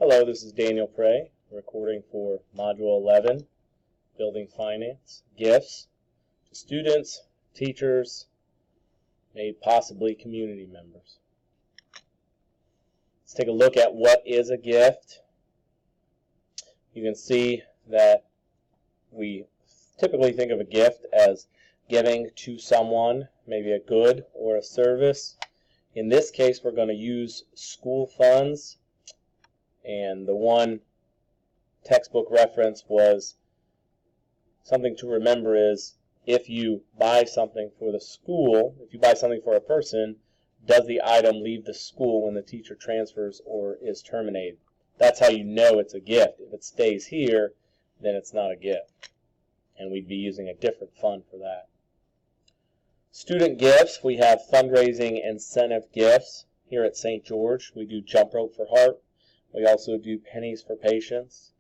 Hello, this is Daniel Prey, recording for Module 11, Building Finance, Gifts to students, teachers, maybe possibly community members. Let's take a look at what is a gift. You can see that we typically think of a gift as giving to someone, maybe a good or a service. In this case, we're going to use school funds. And the one textbook reference was something to remember is if you buy something for the school, if you buy something for a person, does the item leave the school when the teacher transfers or is terminated? That's how you know it's a gift. If it stays here, then it's not a gift. And we'd be using a different fund for that. Student gifts, we have fundraising incentive gifts. Here at St. George, we do Jump Rope for Heart. We also do Pennies for Patients.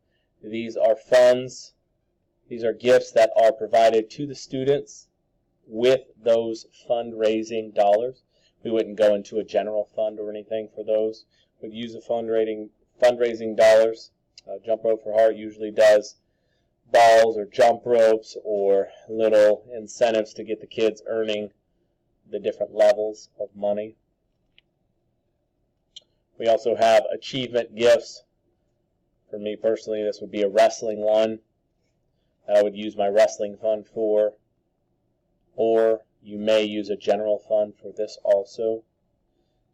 These are funds, these are gifts that are provided to the students with those fundraising dollars. We wouldn't go into a general fund or anything for those. We'd use the fundraising dollars. Jump Rope for Heart usually does balls or jump ropes or little incentives to get the kids earning the different levels of money. We also have achievement gifts. For me personally, this would be a wrestling one that I would use my wrestling fund for. Or you may use a general fund for this also.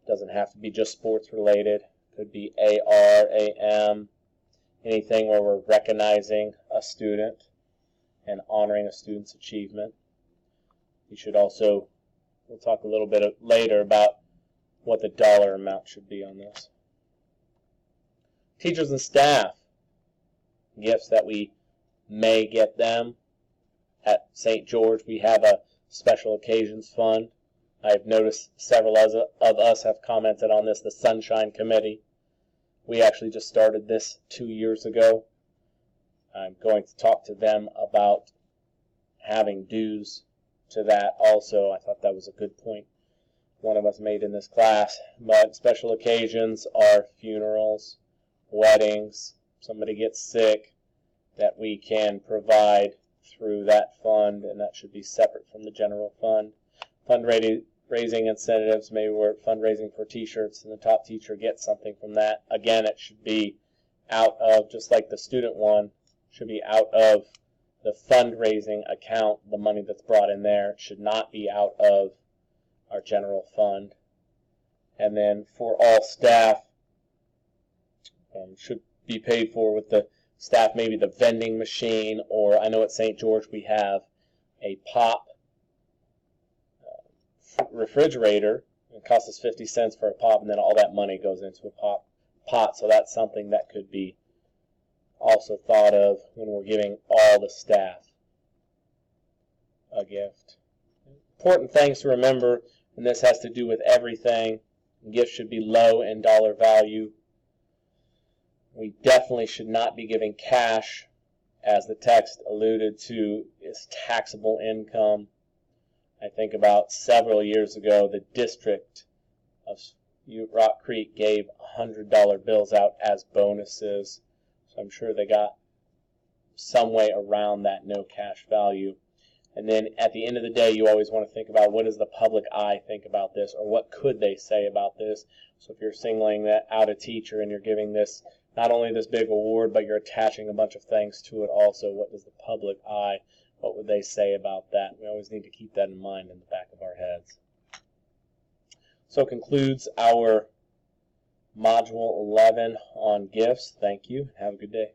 It doesn't have to be just sports related. It could be AR, AM, anything where we're recognizing a student and honoring a student's achievement. You should also, we'll talk a little bit later about what the dollar amount should be on this. Teachers and staff, gifts that we may get them. At St. George, we have a special occasions fund. I've noticed several of us have commented on this, the Sunshine Committee. We actually just started this 2 years ago. I'm going to talk to them about having dues to that also. I thought that was a good point one of us made in this class. But special occasions are funerals, weddings, somebody gets sick, that we can provide through that fund, and that should be separate from the general fund. Fundraising incentives, maybe we're fundraising for t-shirts and the top teacher gets something from that. Again, it should be out of, just like the student one, should be out of the fundraising account, the money that's brought in there. It should not be out of our general fund. And then for all staff, should be paid for with the staff, maybe the vending machine, or I know at St. George we have a pop refrigerator. It costs us 50 cents for a pop, and then all that money goes into a pot. So that's something that could be also thought of when we're giving all the staff a gift. Important things to remember, and this has to do with everything. Gifts should be low in dollar value. We definitely should not be giving cash, as the text alluded to, is taxable income. I think about several years ago, the district of Rock Creek gave $100 bills out as bonuses. So I'm sure they got some way around that no cash value. And then at the end of the day, you always want to think about what does the public eye think about this, or what could they say about this. So if you're singling that out a teacher and you're giving this, not only this big award, but you're attaching a bunch of things to it also, what does the public eye, what would they say about that? We always need to keep that in mind in the back of our heads. So concludes our Module 11 on gifts. Thank you. Have a good day.